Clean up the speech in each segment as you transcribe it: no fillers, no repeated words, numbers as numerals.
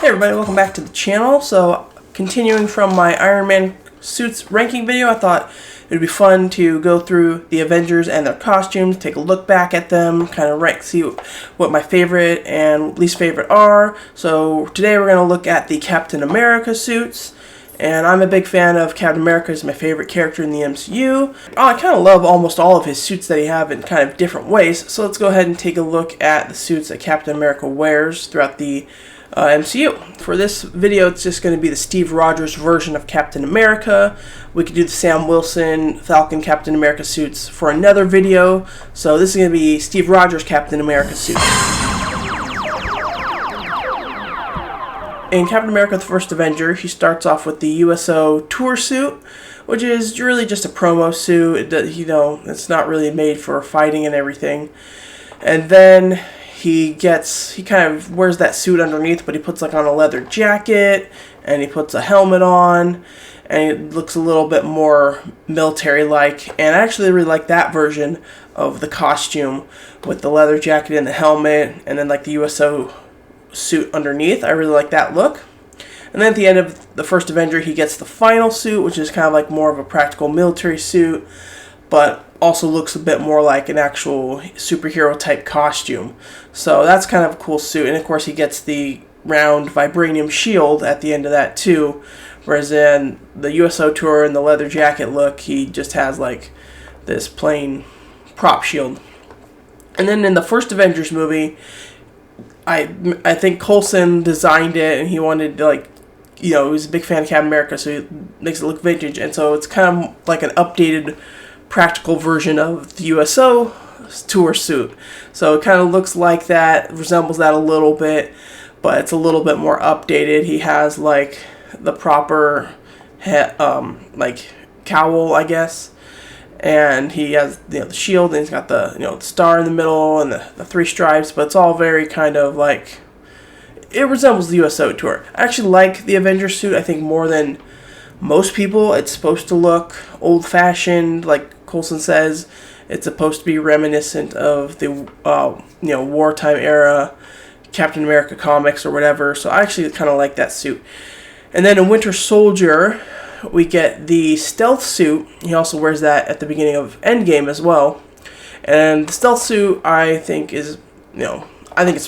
everybody, welcome back to the channel. So, continuing from my Iron Man suits ranking video, I thought it would be fun to go through the Avengers and their costumes, take a look back at them, kind of rank, see what my favorite and least favorite are. So, today we're going to look at the Captain America suits. And I'm a big fan of Captain America. He's my favorite character in the MCU. I kind of love almost all of his suits that he have in kind of different ways. So let's go ahead and take a look at the suits that Captain America wears throughout the MCU. For this video, it's just going to be the Steve Rogers version of Captain America. We could do the Sam Wilson, Falcon Captain America suits for another video. So this is going to be Steve Rogers Captain America suits. In Captain America the First Avenger, he starts off with the USO tour suit, which is really just a promo suit. It's not really made for fighting and everything. And then he kind of wears that suit underneath, but he puts like on a leather jacket, and he puts a helmet on, and it looks a little bit more military-like. And I actually really like that version of the costume with the leather jacket and the helmet, and then like the USO suit underneath. I really like that look. And then at the end of the First Avenger, he gets the final suit, which is kind of like more of a practical military suit, but also looks a bit more like an actual superhero type costume. So that's kind of a cool suit. And of course he gets the round vibranium shield at the end of that too, whereas in the USO tour and the leather jacket look, he just has like this plain prop shield. And then in the first Avengers movie, I think Coulson designed it, and he wanted to, he was a big fan of Captain America, so he makes it look vintage, and so it's kind of like an updated practical version of the USO tour suit. So it kind of looks like that, resembles that a little bit, but it's a little bit more updated. He has like the proper cowl, I guess. And he has the shield, and he's got the star in the middle and the three stripes, but it's all very kind of like, it resembles the USO tour. I actually like the Avengers suit, I think, more than most people. It's supposed to look old-fashioned, like Coulson says. It's supposed to be reminiscent of the wartime era Captain America comics or whatever. So I actually kind of like that suit. And then in Winter Soldier, we get the stealth suit. He also wears that at the beginning of Endgame as well. And the stealth suit, I think it's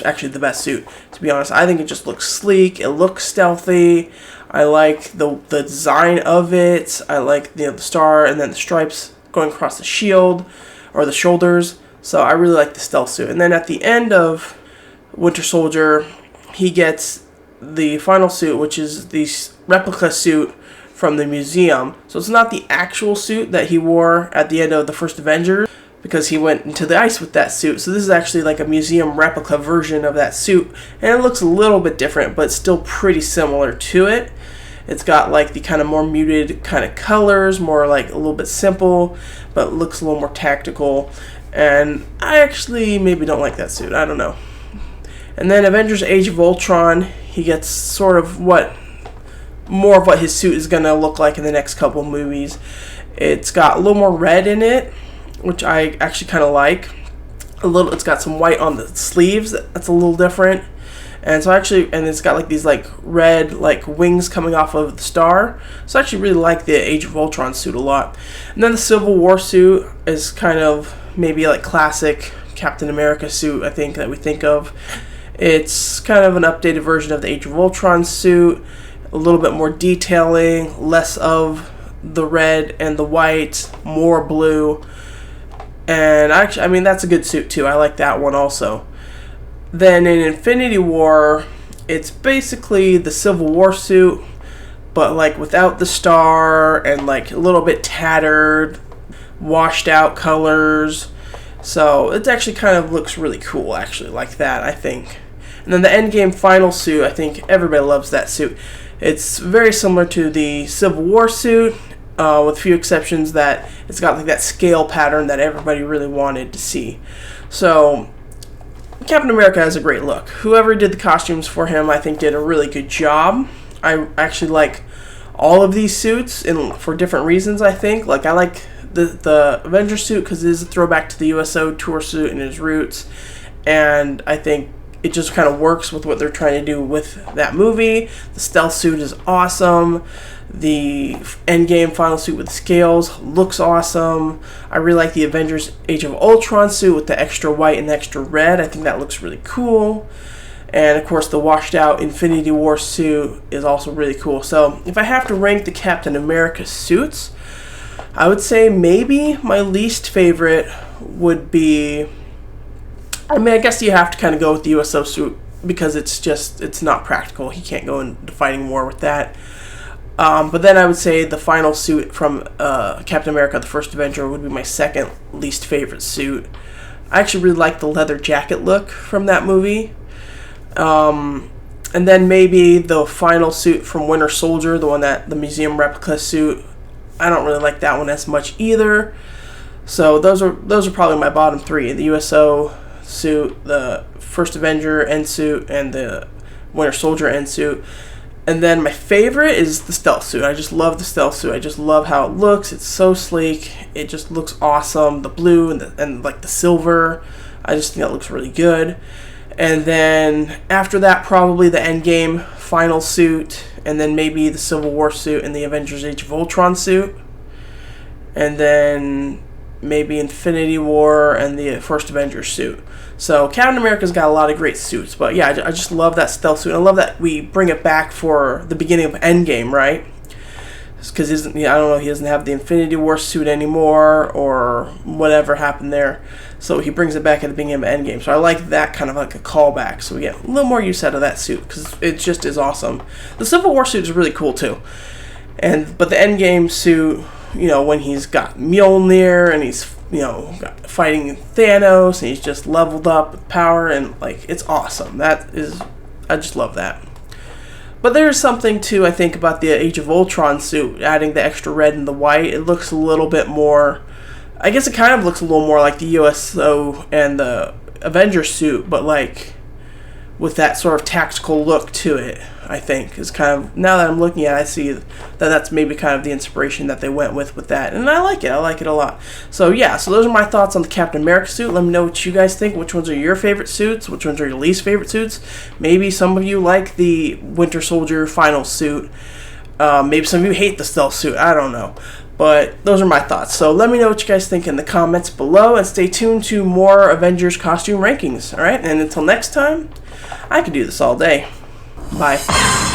actually the best suit, to be honest. I think it just looks sleek. It looks stealthy. I like the design of it. I like the star and then the stripes going across the shield or the shoulders. So I really like the stealth suit. And then at the end of Winter Soldier, he gets the final suit, which is the replica suit from the museum. So it's not the actual suit that he wore at the end of the first Avengers, because he went into the ice with that suit. So this is actually like a museum replica version of that suit, and it looks a little bit different, but still pretty similar to it. It's got like the kind of more muted kind of colors, more like a little bit simple, but looks a little more tactical. And I actually maybe don't like that suit. I don't know. And then Avengers Age of Ultron, he gets sort of more of what his suit is going to look like in the next couple movies. It's got a little more red in it, which I actually kind of like. It's got some white on the sleeves. That's a little different. And so it's got like these like red like wings coming off of the star. So I actually really like the Age of Ultron suit a lot. And then the Civil War suit is kind of maybe like classic Captain America suit, I think, that we think of. It's kind of an updated version of the Age of Ultron suit. A little bit more detailing, less of the red and the white, more blue. And actually, that's a good suit too. I like that one also. Then in Infinity War, it's basically the Civil War suit, but like without the star and like a little bit tattered, washed out colors. So it actually kind of looks really cool, actually, like that, I think. And then the Endgame final suit, I think everybody loves that suit. It's very similar to the Civil War suit, with a few exceptions, that it's got like that scale pattern that everybody really wanted to see. So Captain America has a great look. Whoever did the costumes for him, I think, did a really good job. I actually like all of these suits for different reasons, I think. Like, I like the Avengers suit because it is a throwback to the USO tour suit and its roots. And I think it just kind of works with what they're trying to do with that movie. The stealth suit is awesome. The Endgame final suit with scales looks awesome. I really like the Avengers Age of Ultron suit with the extra white and the extra red. I think that looks really cool. And of course the washed out Infinity War suit is also really cool. So if I have to rank the Captain America suits, I would say maybe my least favorite would be, I mean, I guess you have to kind of go with the USO suit because it's not practical. He can't go into fighting war with that. But then I would say the final suit from Captain America, the First Avenger, would be my second least favorite suit. I actually really like the leather jacket look from that movie. And then maybe the final suit from Winter Soldier, the museum replica suit. I don't really like that one as much either. So those are probably my bottom three: the USO suit, the First Avenger end suit, and the Winter Soldier end suit. And then my favorite is the stealth suit. I just love the stealth suit. I just love how it looks. It's so sleek. It just looks awesome. The blue and like the silver, I just think that looks really good. And then after that, probably the Endgame final suit, and then maybe the Civil War suit and the Avengers Age of Ultron suit. And then maybe Infinity War and the First Avenger suit. So Captain America's got a lot of great suits, but yeah, I just love that stealth suit. I love that we bring it back for the beginning of Endgame, right? Because I don't know, he doesn't have the Infinity War suit anymore, or whatever happened there. So he brings it back at the beginning of Endgame. So I like that kind of like a callback. So we get a little more use out of that suit because it just is awesome. The Civil War suit is really cool too. But the Endgame suit, when he's got Mjolnir and he's fighting Thanos and he's just leveled up with power and like it's awesome. I just love that. But there's something too, I think, about the Age of Ultron suit, adding the extra red and the white. It looks a little bit more, I guess it kind of looks a little more like the USO and the Avengers suit, but like with that sort of tactical look to it, I think, is kind of, now that I'm looking at it, I see that that's maybe kind of the inspiration that they went with that, and I like it a lot. So yeah, so those are my thoughts on the Captain America suit. Let me know what you guys think. Which ones are your favorite suits? Which ones are your least favorite suits? Maybe some of you like the Winter Soldier final suit. Maybe some of you hate the stealth suit. I don't know. But those are my thoughts. So let me know what you guys think in the comments below, and stay tuned to more Avengers costume rankings. Alright, and until next time, I could do this all day. Bye.